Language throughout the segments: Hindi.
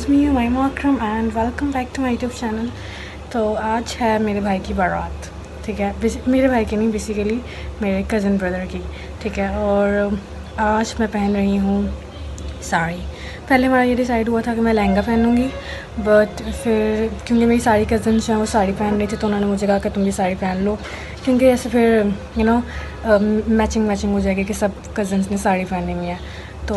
Is me Humaima Akram and welcome back to my YouTube channel. तो आज है मेरे भाई की बारात, ठीक है। मेरे भाई की नहीं, बेसिकली मेरे कज़न ब्रदर की, ठीक है। और आज मैं पहन रही हूँ साड़ी। पहले हमारा ये डिसाइड हुआ था कि मैं लहंगा पहनूंगी, बट फिर क्योंकि मेरी सारी कज़न्स हैं वो साड़ी पहन रही थी तो उन्होंने मुझे कहा कि तुम भी साड़ी पहन लो, क्योंकि ऐसे फिर मैचिंग हो जाएगी कि सब कज़न्स ने साड़ी पहनी हुई है। तो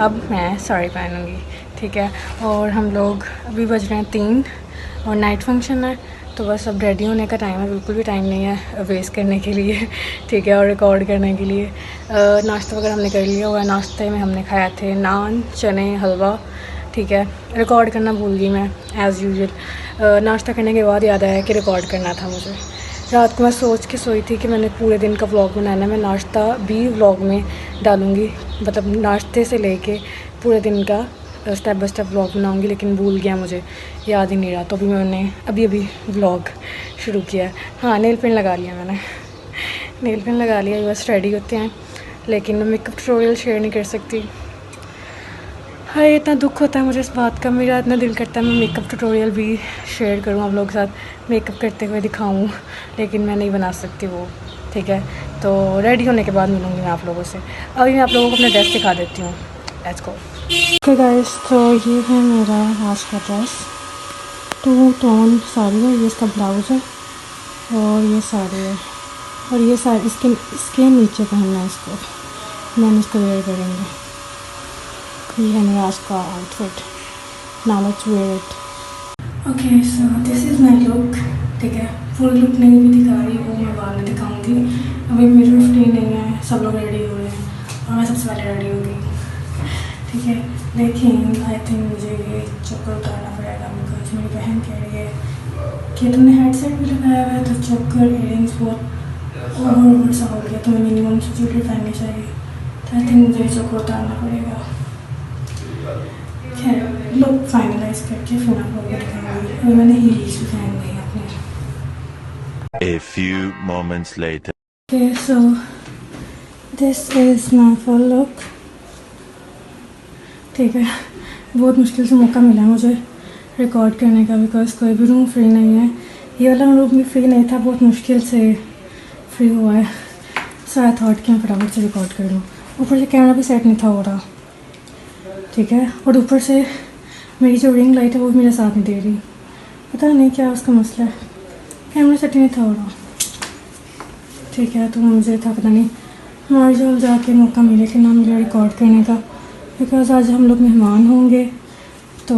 अब मैं साड़ी पहनूंगी, ठीक है। और हम लोग अभी बज रहे हैं 3 और नाइट फंक्शन है, तो बस अब रेडी होने का टाइम है। बिल्कुल भी टाइम नहीं है वेस्ट करने के लिए, ठीक है, और रिकॉर्ड करने के लिए। नाश्ता वगैरह हमने कर लिया हुआ है। नाश्ते में हमने खाया थे नान, चने, हलवा, ठीक है। रिकॉर्ड करना भूल गई मैं एज़ यूजुअल। नाश्ता करने के बाद याद आया कि रिकॉर्ड करना था मुझे। रात को मैं सोच के सोई थी कि मैंने पूरे दिन का व्लॉग बनाना है, मैं नाश्ता भी व्लॉग में डालूँगी, मतलब नाश्ते से लेके पूरे दिन का स्टेप बाय स्टेप व्लॉग बनाऊँगी, लेकिन भूल गया, मुझे याद ही नहीं रहा। तो अभी मैंने अभी व्लॉग शुरू किया है। हाँ, नेल पेंट लगा लिया मैंने, नेल पेंट लगा लिया, बस रेडी होते हैं। लेकिन मैं मेकअप ट्यूटोरियल शेयर नहीं कर सकती। हाँ, इतना दुख होता है मुझे इस बात का। मेरा इतना दिल करता है मैं मेकअप ट्यूटोरियल भी शेयर करूँ आप लोगों के साथ, मेकअप करते हुए दिखाऊँ, लेकिन मैं नहीं बना सकती वो, ठीक है। तो रेडी होने के बाद मिलूँगी मैं आप लोगों से। अभी मैं आप लोगों को अपना ड्रेस दिखा देती हूँ। Let's go. ओके गाइस, तो ये है मेरा आज का ड्रेस। 2 टोन साड़ी है, ये इसका ब्लाउज़ है और ये साड़ी है, और ये साड़ी इसके नीचे पहनना है इसको, मैंने इसको वेयर करेंगे। ये है मेरा आज का outfit. Now let's wear it. Okay, so this is my look, ठीक है। फुल लुक नहीं भी दिखा रही, वो मैं बाद में दिखाऊंगी। अभी मेरी फ्री नहीं है, सब लोग रेडी हो रहे हैं और मैं सबसे पहले रेडी हो गई, ठीक है। लेकिन आई थिंक मुझे ये चक्कर उतारना पड़ेगा, बिकॉज मेरी बहन कह रही है कि तुमने हेडसेट भी लगाया हुआ है तो चक्कर इयरिंग्स बहुत ओवर सा हो गया, तुम्हें मिनिमम से ज्वेलरी पहननी चाहिए। तो आई थिंक मुझे चक्कर उतारना पड़ेगा। खैर, लुक फाइनलाइज करके फिर आप लोगों को दिखाऊंगी। अभी मैंने हील्स भी पहन ली है अपने। A few moments later. Okay, so this is my full look, ठीक है। बहुत मुश्किल से मौका मिला मुझे रिकॉर्ड करने का, बिकॉज कोई भी रूम फ्री नहीं है। ये वाला रूम भी फ्री नहीं था, बहुत मुश्किल से फ्री हुआ है। सो आई थॉट कि मैं फटाफट से रिकॉर्ड कर लूँ। ऊपर से कैमरा भी सेट नहीं था हो रहा, ठीक है। और ऊपर से मेरी जो रिंग लाइट है वो मेरे साथ नहीं दे रही, पता नहीं क्या उसका मसला है, कैमरा सेट नहीं था हो रहा, ठीक है। तो मुझे था पता नहीं हमारे जो जाके मौका मिले कि ना मुझे रिकॉर्ड करने का, बिकॉज आज हम लोग मेहमान होंगे तो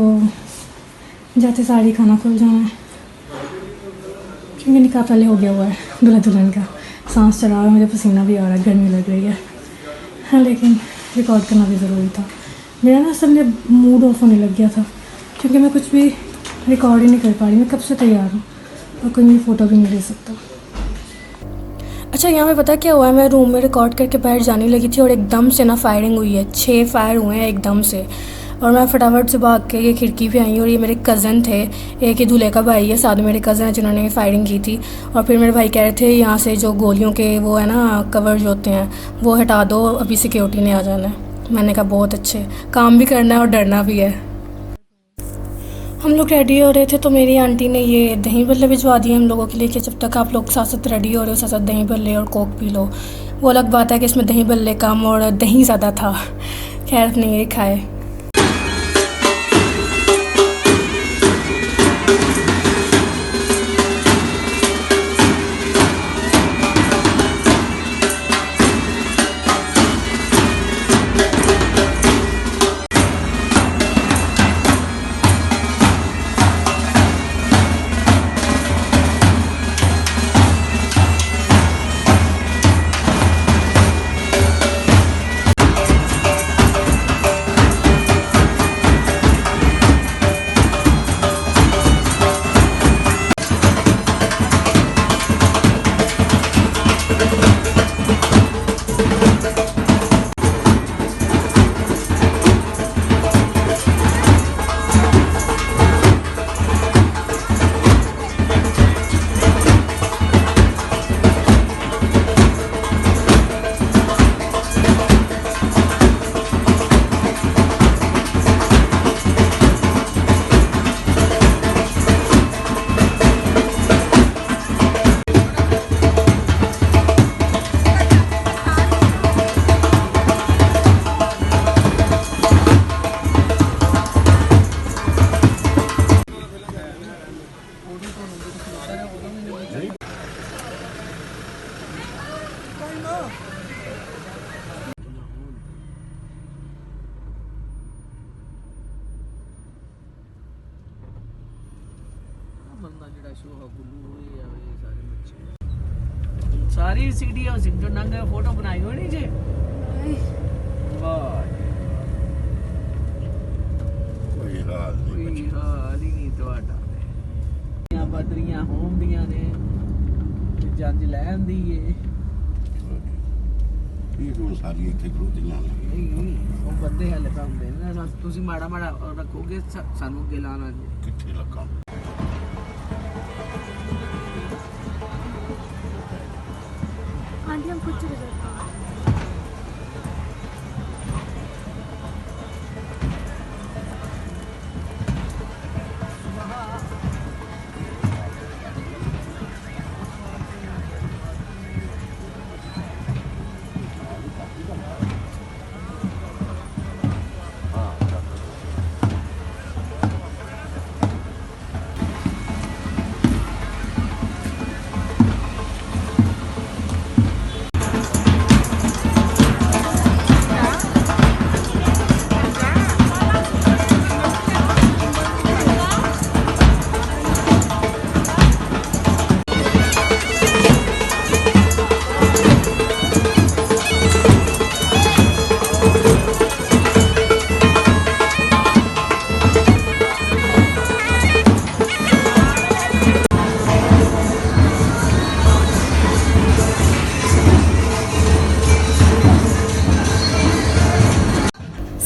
जाते सारी खाना खुल जाना है, क्योंकि निकाह पहले हो गया हुआ है दूल्हा दुल्हन का। सांस चढ़ा हुआ है, मुझे पसीना भी आ रहा है, गर्मी लग रही है। हाँ, लेकिन रिकॉर्ड करना भी ज़रूरी था। मेरा ना असल में मूड ऑफ होने लग गया था, क्योंकि मैं कुछ भी रिकॉर्ड ही नहीं कर पा रही। मैं कब से तैयार हूँ और कोई मेरी फ़ोटो भी नहीं ले सकता। अच्छा, यहाँ पे पता क्या हुआ है, मैं रूम में रिकॉर्ड करके बाहर जाने लगी थी और एकदम से ना फायरिंग हुई है। 6 फायर हुए हैं एकदम से, और मैं फटाफट से भाग के ये खिड़की पे आई। और ये मेरे कज़न थे, एक ही दूल्हे का भाई है, साथ में मेरे कज़न है जिन्होंने फायरिंग की थी। और फिर मेरे भाई कह रहे थे यहाँ से जो गोलियों के वो है ना कवर जो होते हैं वो हटा दो, अभी सिक्योरिटी ने आ जाना है। मैंने कहा बहुत अच्छे, काम भी करना है और डरना भी है। हम लोग रेडी हो रहे थे तो मेरी आंटी ने ये दही बल्ले भिजवा दिए हम लोगों के लिए कि जब तक आप लोग साथ साथ रेडी हो रहे हो साथ साथ दही बल्ले और कोक पी लो। वो अलग बात है कि इसमें दही बल्ले कम और दही ज़्यादा था। खैर, अपने ये खाए। सारी सिटी हाउसिंग जो नंगे फोटो बनाई होनी जे वाह कोई हाल ही नहीं ਤੁਹਾਡਾ यहाँ बदरियां होम दियां ने जंज लैन दी है ਇਹ ਰੋਜ਼ ਸਾਰੀ ਇੱਥੇ ਖਲੋਤੀਆਂ ਨੇ नहीं वो बंदे हले काम दे ना ਤੁਸੀਂ ਮਾੜਾ ਮਾੜਾ ਰੱਖੋਗੇ ਸਾਨੂੰ ਅੱਗੇ ਲਾਣਾ ਕਿੱਥੇ ਲੱਗਾ आंटी हम खुद चले जाते हैं।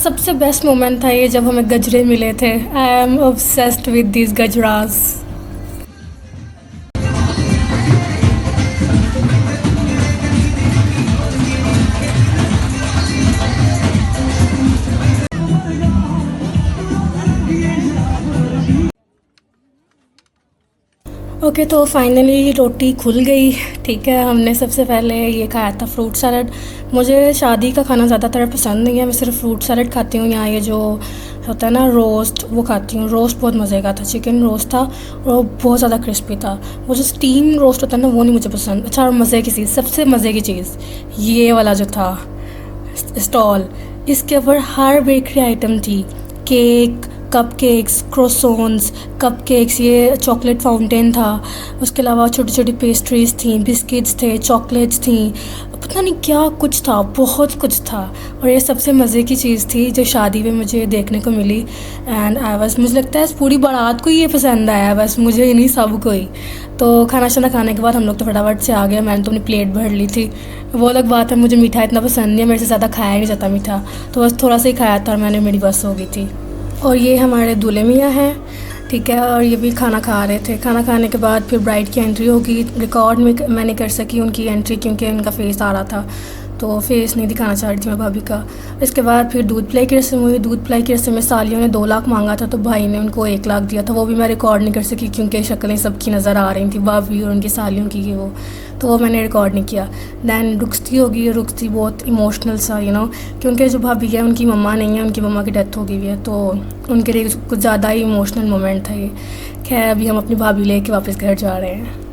सबसे बेस्ट मोमेंट था ये जब हमें गजरे मिले थे। I am obsessed with these गजरास। ओके तो फाइनली रोटी खुल गई। ठीक है, हमने सबसे पहले ये खाया था फ्रूट सैलड। मुझे शादी का खाना ज़्यादातर पसंद नहीं है, मैं सिर्फ फ्रूट सैलड खाती हूँ। यहाँ ये जो होता है ना रोस्ट, वो खाती हूँ। रोस्ट बहुत मज़े का था, चिकन रोस्ट था और बहुत ज़्यादा क्रिस्पी था। वो जो स्टीम रोस्ट होता है ना, वो नहीं मुझे पसंद। अच्छा, और मज़े की चीज़, सबसे मज़े की चीज़ ये वाला जो था स्टॉल, इसके ऊपर हर बेकरी आइटम थी। केक, कपकेक्स, क्रोसॉन्स, कपकेक्स, ये चॉकलेट फाउंटेन था। उसके अलावा छोटी छोटी पेस्ट्रीज़ थी, बिस्किट्स थे, चॉकलेट्स थी, पता नहीं क्या कुछ था, बहुत कुछ था। और ये सबसे मज़े की चीज़ थी जो शादी में मुझे देखने को मिली। एंड आई बस, मुझे लगता है पूरी बारात को ही ये पसंद आया, बस मुझे ही नहीं, सब को ही। तो खाना शाना खाने के बाद हम लोग तो फटाफट से आ गए। मैंने तो अपनी प्लेट भर ली थी। वो अलग बात है, मुझे मीठा इतना पसंद नहीं है, मेरे से ज़्यादा खाया नहीं जाता मीठा, तो बस थोड़ा सा ही खाया था और मेरी बस हो गई थी। और ये हमारे दूल्हे मियाँ हैं, ठीक है, और ये भी खाना खा रहे थे। खाना खाने के बाद फिर ब्राइड की एंट्री होगी। रिकॉर्ड में मैं नहीं कर सकी उनकी एंट्री क्योंकि उनका फेस आ रहा था, तो फेस नहीं दिखाना चाह रही थी मैं भाभी का। इसके बाद फिर दूध पिलाई की रस्म हुई। दूध पिलाई की रस्म में सालियों ने 2 लाख मांगा था, तो भाई ने उनको 1 लाख दिया था। वो भी मैं रिकॉर्ड नहीं कर सकी क्योंकि शक्लें सबकी नज़र आ रही थी, भाभी और उनकी सालियों की, वो तो वो मैंने रिकॉर्ड नहीं किया। दैन रुखसती होगी। रुखसती बहुत इमोशनल सा, क्योंकि जो भाभी है उनकी मम्मा नहीं है, उनकी मम्मा की डेथ हो गई हुई है, तो उनके लिए कुछ ज़्यादा ही इमोशनल मोमेंट था ये। खैर, अभी हम अपनी भाभी लेके वापस घर जा रहे हैं।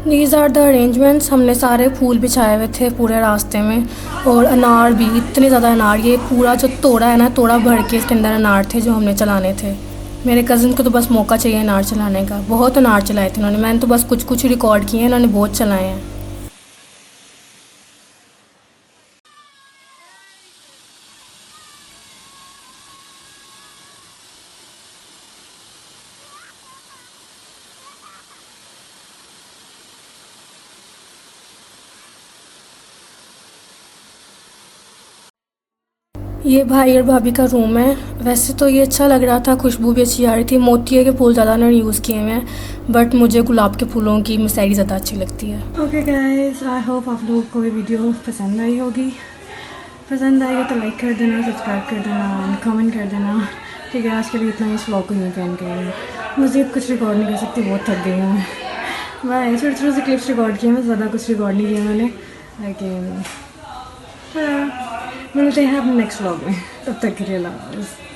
These are the arrangements। हमने सारे फूल बिछाए हुए थे पूरे रास्ते में, और अनार भी, इतने ज़्यादा अनार। ये पूरा जो तोड़ा है ना, तोड़ा भर के इसके अंदर अनार थे जो हमने चलाने थे। मेरे कज़न को तो बस मौका चाहिए अनार चलाने का। बहुत अनार चलाए थे उन्होंने, मैंने तो बस कुछ कुछ रिकॉर्ड किए हैं, इन्होंने बहुत चलाए हैं। ये भाई और भाभी का रूम है। वैसे तो ये अच्छा लग रहा था, खुशबू भी अच्छी आ रही थी। मोतिये के फूल ज़्यादा उन्होंने यूज़ किए हुए हैं, बट मुझे गुलाब के फूलों की मिसाइल ज़्यादा अच्छी लगती है। ओके गाइस, आई होप आप लोगों को ये वीडियो पसंद आई होगी। पसंद आई हो तो लाइक कर देना, सब्सक्राइब कर देना, कमेंट कर देना। ठीक है, आज के लिए इतना ही। इस व्लॉग को नहीं पहन के मुझे कुछ रिकॉर्ड नहीं कर सकती, बहुत थक गई हूँ मैं। छोटे छोटे से क्लिप्स रिकॉर्ड किए, मैं ज़्यादा कुछ रिकॉर्ड नहीं किया मैंने, लेकिन मिलते हैं अपने नेक्स्ट व्लॉग में, तब तक के लिए अल्लाह हाफ़िज़।